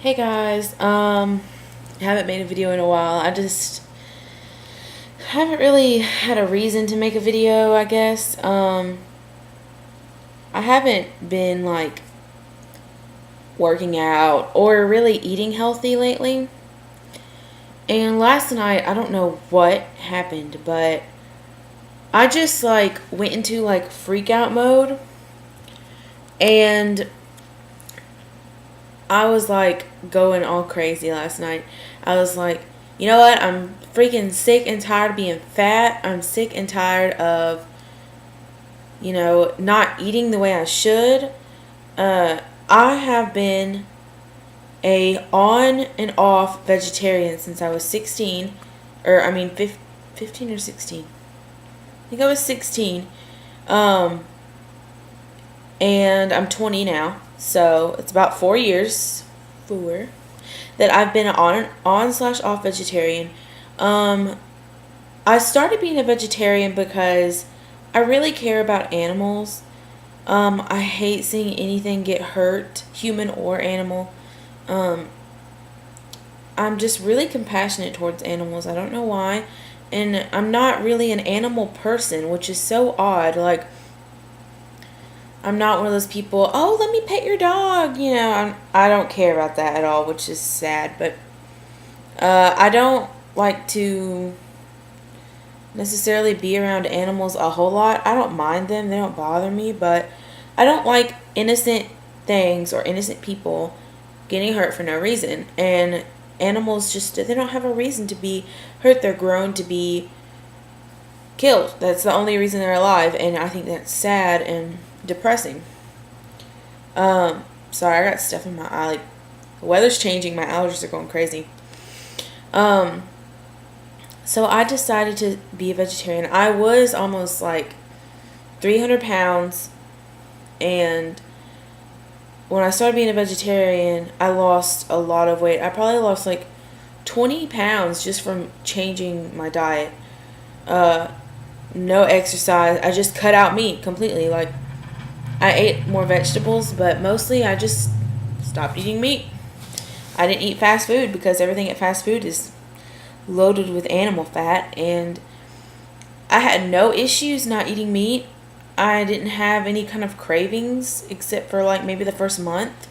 Hey guys, haven't made a video in a while. I just haven't really had a reason to make a video, I guess. I haven't been like working out or really eating healthy lately. And last night, I don't know what happened, but I just like went into like freak out mode and I was like going all crazy last night. I was like, you know what? I'm freaking sick and tired of being fat. I'm sick and tired of, not eating the way I should. I have been a on and off vegetarian since I was 16, or I mean 15 or 16. I think I was 16. Um, and I'm 20 now, so it's about 4 years, that I've been an on slash off vegetarian. Um, I started being a vegetarian because I really care about animals. I hate seeing anything get hurt, human or animal. Um, I'm just really compassionate towards animals. I don't know why. And I'm not really an animal person, which is so odd. Like, I'm not one of those people, oh, let me pet your dog. I don't care about that at all, which is sad. But I don't like to necessarily be around animals a whole lot. I don't mind them, they don't bother me, but I don't like innocent things or innocent people getting hurt for no reason. And animals just, they don't have a reason to be hurt. They're grown to be killed. That's the only reason they're alive, and I think that's sad and depressing. Sorry, I got stuff in my eye. Like, the weather's changing, my allergies are going crazy. So I decided to be a vegetarian. I was almost like 300 pounds, and when I started being a vegetarian, I lost a lot of weight. I probably lost like 20 pounds just from changing my diet. No exercise. I just cut out meat completely. Like, I ate more vegetables, but mostly I just stopped eating meat. I didn't eat fast food because everything at fast food is loaded with animal fat, and I had no issues not eating meat. I didn't have any kind of cravings except for like maybe the first month.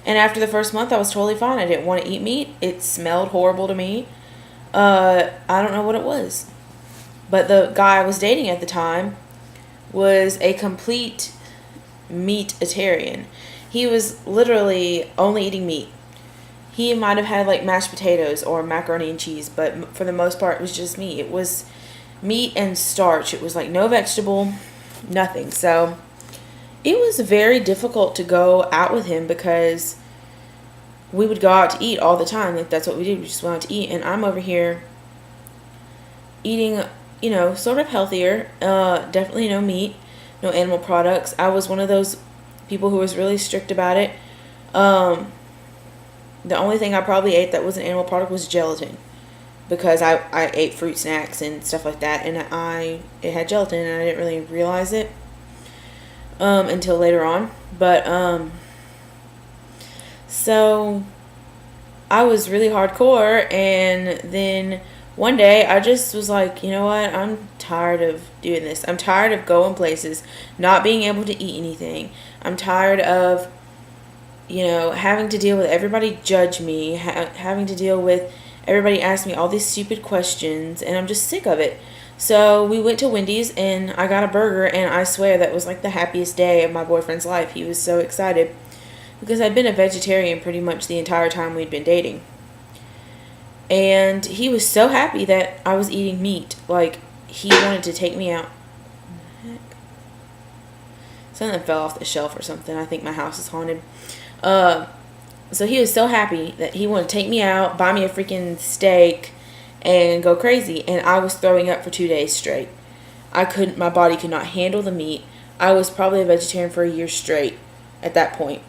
And after the first month, I was totally fine. I didn't want to eat meat. It smelled horrible to me. I don't know what it was. But the guy I was dating at the time was a complete meat-atarian. He was literally only eating meat. He might have had like mashed potatoes or macaroni and cheese, but for the most part, it was just meat. It was meat and starch. It was like no vegetable, nothing. So it was very difficult to go out with him because we would go out to eat all the time. Like, that's what we did. We just went out to eat. And I'm over here eating, sort of healthier. Definitely no meat, no animal products. I was one of those people who was really strict about it. The only thing I probably ate that was an animal product was gelatin, because I ate fruit snacks and stuff like that, and it had gelatin, and I didn't really realize it until later on. But so I was really hardcore, and then one day I just was like, you know what? I'm tired of doing this. I'm tired of going places, not being able to eat anything. I'm tired of having to deal with everybody judge me, having to deal with everybody ask me all these stupid questions, and I'm just sick of it. So we went to Wendy's, and I got a burger, and I swear that was like the happiest day of my boyfriend's life. He was so excited because I'd been a vegetarian pretty much the entire time we'd been dating. And he was so happy that I was eating meat. Like, he wanted to take me out. Something fell off the shelf or something. I think my house is haunted. So he was so happy that he wanted to take me out, buy me a freaking steak, and go crazy. And I was throwing up for 2 days straight. My body could not handle the meat. I was probably a vegetarian for a year straight at that point.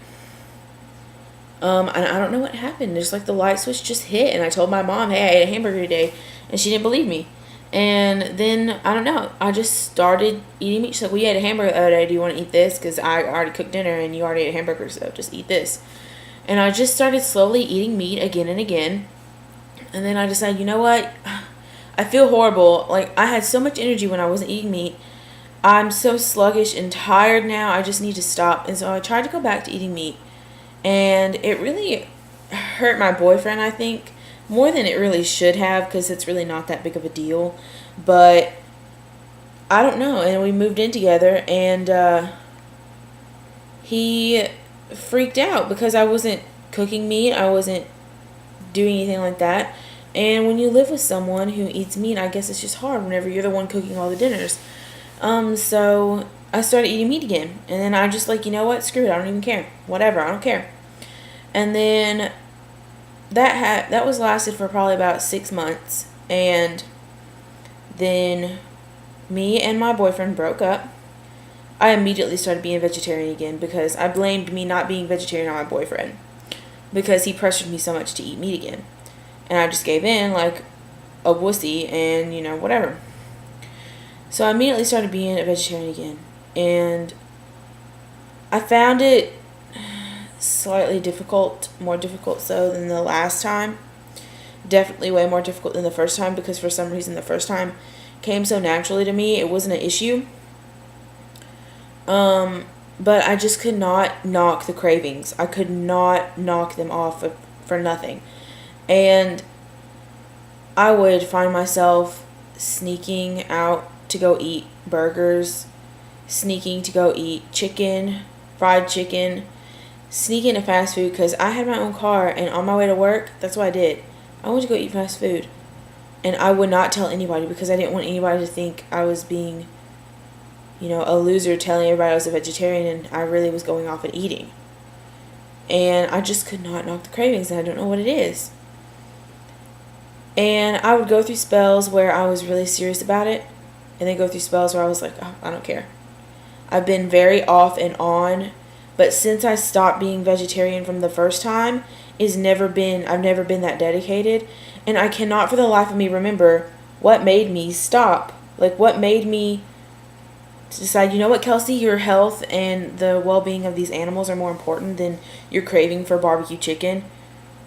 And I don't know what happened. Just like the light switch just hit, and I told my mom, hey, I ate a hamburger today, and she didn't believe me. And then, I don't know, I just started eating meat. She's like, we ate a hamburger the other day. Do you want to eat this? Because I already cooked dinner, and you already ate a hamburger, so just eat this. And I just started slowly eating meat again and again. And then I decided, you know what? I feel horrible. Like, I had so much energy when I wasn't eating meat. I'm so sluggish and tired now. I just need to stop. And so I tried to go back to eating meat. And it really hurt my boyfriend, I think, more than it really should have, because it's really not that big of a deal. But I don't know. And we moved in together, and he freaked out because I wasn't cooking meat. I wasn't doing anything like that. And when you live with someone who eats meat, I guess it's just hard whenever you're the one cooking all the dinners. So I started eating meat again. And then I just like, you know what? Screw it. I don't even care. Whatever. I don't care. And then that was lasted for probably about 6 months. And then me and my boyfriend broke up. I immediately started being a vegetarian again because I blamed me not being vegetarian on my boyfriend because he pressured me so much to eat meat again. And I just gave in like a wussy and, you know, whatever. So I immediately started being a vegetarian again. And I found it slightly difficult, more difficult so than the last time. Definitely way more difficult than the first time because for some reason the first time came so naturally to me. It wasn't an issue. But I just could not knock the cravings. I could not knock them off for nothing. And I would find myself sneaking out to go eat burgers, sneaking to go eat chicken, fried chicken, sneaking to fast food because I had my own car, and on my way to work, that's what I did. I went to go eat fast food. And I would not tell anybody because I didn't want anybody to think I was being, you know, a loser telling everybody I was a vegetarian and I really was going off and eating. And I just could not knock the cravings, and I don't know what it is. And I would go through spells where I was really serious about it, and then go through spells where I was like, oh, I don't care. I've been very off and on, but since I stopped being vegetarian from the first time, I've never been that dedicated, and I cannot for the life of me remember what made me stop. Like, what made me decide, you know what, Kelsey, your health and the well-being of these animals are more important than your craving for barbecue chicken,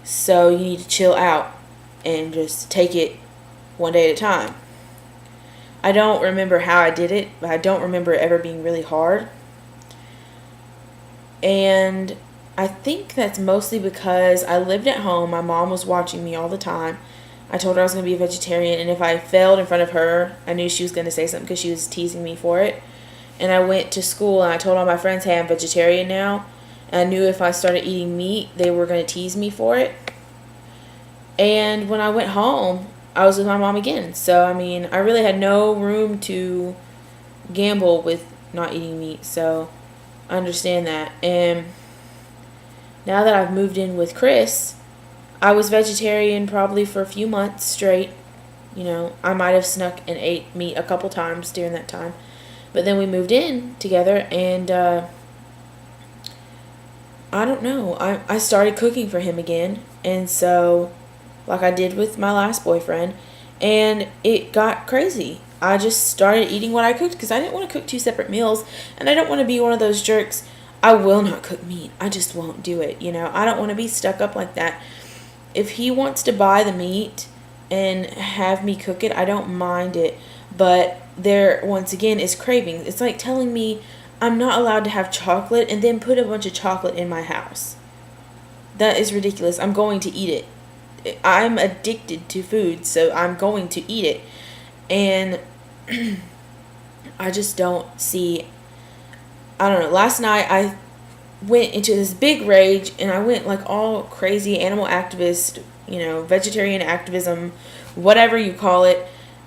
so you need to chill out and just take it one day at a time. I don't remember how I did it, but I don't remember it ever being really hard. And I think that's mostly because I lived at home. My mom was watching me all the time. I told her I was going to be a vegetarian, and if I failed in front of her, I knew she was going to say something because she was teasing me for it. And I went to school, and I told all my friends, hey, I'm vegetarian now. And I knew if I started eating meat, they were going to tease me for it. And when I went home, I was with my mom again. So, I mean, I really had no room to gamble with not eating meat. So, I understand that. And now that I've moved in with Chris, I was vegetarian probably for a few months straight. You know, I might have snuck and ate meat a couple times during that time. But then we moved in together, and I don't know. I started cooking for him again. And so, like I did with my last boyfriend, and it got crazy. I just started eating what I cooked because I didn't want to cook 2 separate meals, and I don't want to be one of those jerks. I will not cook meat. I just won't do it, you know. I don't want to be stuck up like that. If he wants to buy the meat and have me cook it, I don't mind it. But there, once again, is cravings. It's like telling me I'm not allowed to have chocolate and then put a bunch of chocolate in my house. That is ridiculous. I'm going to eat it. I'm addicted to food, so I'm going to eat it. And I just don't see, I don't know. Last night I went into this big rage, and I went like all crazy animal activist, you know, vegetarian activism, whatever you call it.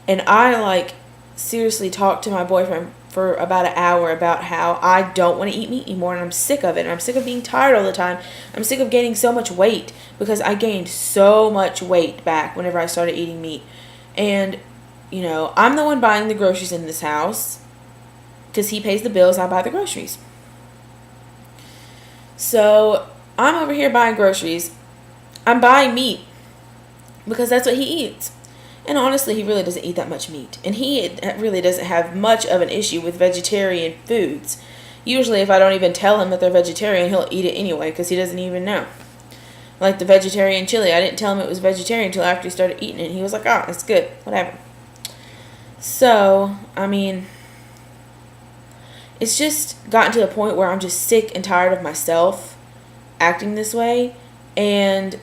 And I like seriously talked to my boyfriend for about an hour about how I don't want to eat meat anymore, and I'm sick of it, and I'm sick of being tired all the time. I'm sick of gaining so much weight because I gained so much weight back whenever I started eating meat. And, you know, I'm the one buying the groceries in this house because he pays the bills, I buy the groceries. So I'm over here buying groceries. I'm buying meat because that's what he eats. And honestly, he really doesn't eat that much meat. And he really doesn't have much of an issue with vegetarian foods. Usually, if I don't even tell him that they're vegetarian, he'll eat it anyway because he doesn't even know. Like the vegetarian chili. I didn't tell him it was vegetarian until after he started eating it. He was like, oh, it's good. Whatever. So, I mean, it's just gotten to the point where I'm just sick and tired of myself acting this way. And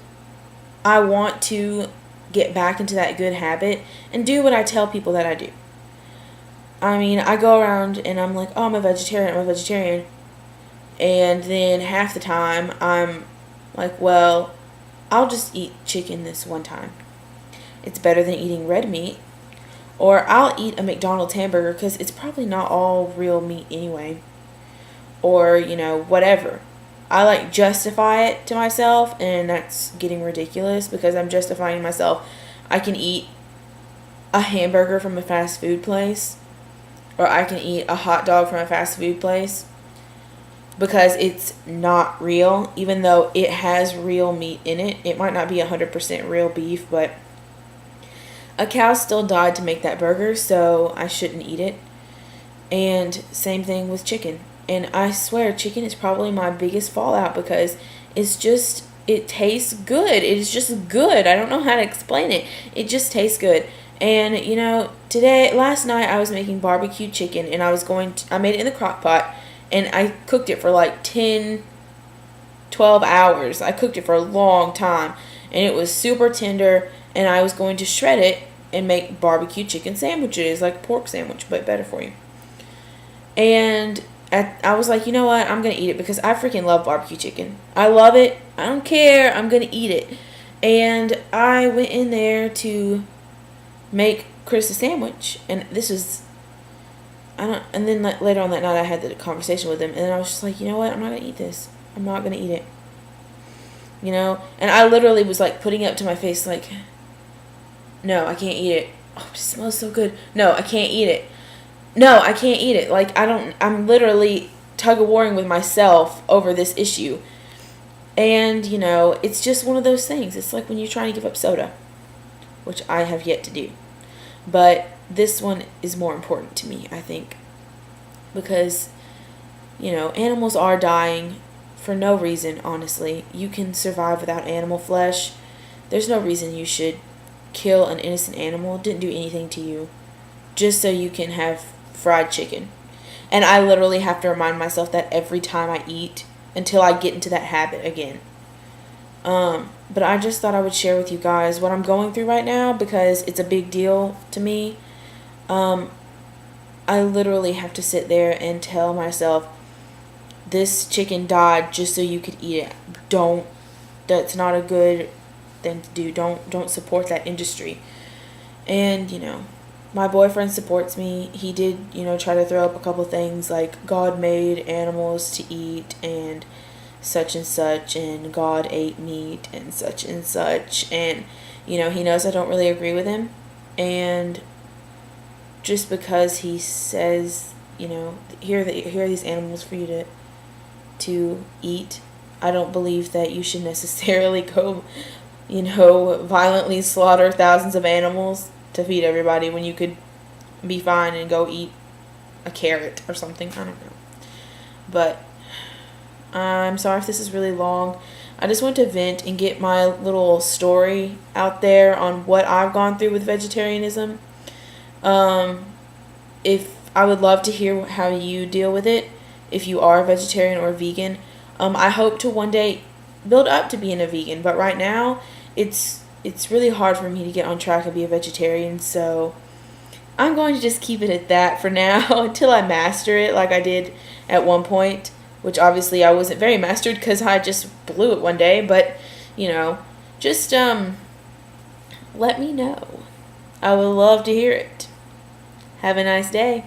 I want to get back into that good habit and do what I tell people that I do. I mean, I go around and I'm like, oh, I'm a vegetarian. And then half the time I'm like, well, I'll just eat chicken this one time. It's better than eating red meat. Or I'll eat a McDonald's hamburger because it's probably not all real meat anyway. Or, whatever. I like justify it to myself, and that's getting ridiculous because I'm justifying to myself. I can eat a hamburger from a fast food place, or I can eat a hot dog from a fast food place because it's not real, even though it has real meat in it. It might not be 100% real beef, but a cow still died to make that burger, so I shouldn't eat it. And same thing with chicken. And I swear, chicken is probably my biggest fallout because it tastes good. It is just good. I don't know how to explain it. It just tastes good. And, last night I was making barbecue chicken, and I made it in the crock pot, and I cooked it for like 10, 12 hours. I cooked it for a long time, and it was super tender, and I was going to shred it and make barbecue chicken sandwiches, like pork sandwich, but better for you. And I was like, you know what? I'm going to eat it because I freaking love barbecue chicken. I love it. I don't care. I'm going to eat it. And I went in there to make Chris a sandwich. And and then later on that night I had the conversation with him. And then I was just like, you know what? I'm not going to eat this. I'm not going to eat it. And I literally was like putting it up to my face like, no, I can't eat it. Oh, it smells so good. No, I can't eat it. No, I can't eat it. Like, I'm literally tug-of-warring with myself over this issue. And, it's just one of those things. It's like when you're trying to give up soda, which I have yet to do. But this one is more important to me, I think. Because, animals are dying for no reason, honestly. You can survive without animal flesh. There's no reason you should kill an innocent animal. It didn't do anything to you. Just so you can have fried chicken. And I literally have to remind myself that every time I eat until I get into that habit again. But I just thought I would share with you guys what I'm going through right now because it's a big deal to me. I literally have to sit there and tell myself, this chicken died just so you could eat it. That's not a good thing to do. Don't support that industry. And, my boyfriend supports me. He did, try to throw up a couple things like God made animals to eat and such, and God ate meat and such. And, he knows I don't really agree with him. And just because he says, here are these animals for you to eat, I don't believe that you should necessarily go, violently slaughter thousands of animals to feed everybody when you could be fine and go eat a carrot or something. I don't know. But I'm sorry if this is really long. I just want to vent and get my little story out there on what I've gone through with vegetarianism. If I would love to hear how you deal with it if you are a vegetarian or a vegan. I hope to one day build up to being a vegan, but right now it's really hard for me to get on track and be a vegetarian, so I'm going to just keep it at that for now until I master it like I did at one point, which obviously I wasn't very mastered because I just blew it one day, but, just let me know. I would love to hear it. Have a nice day.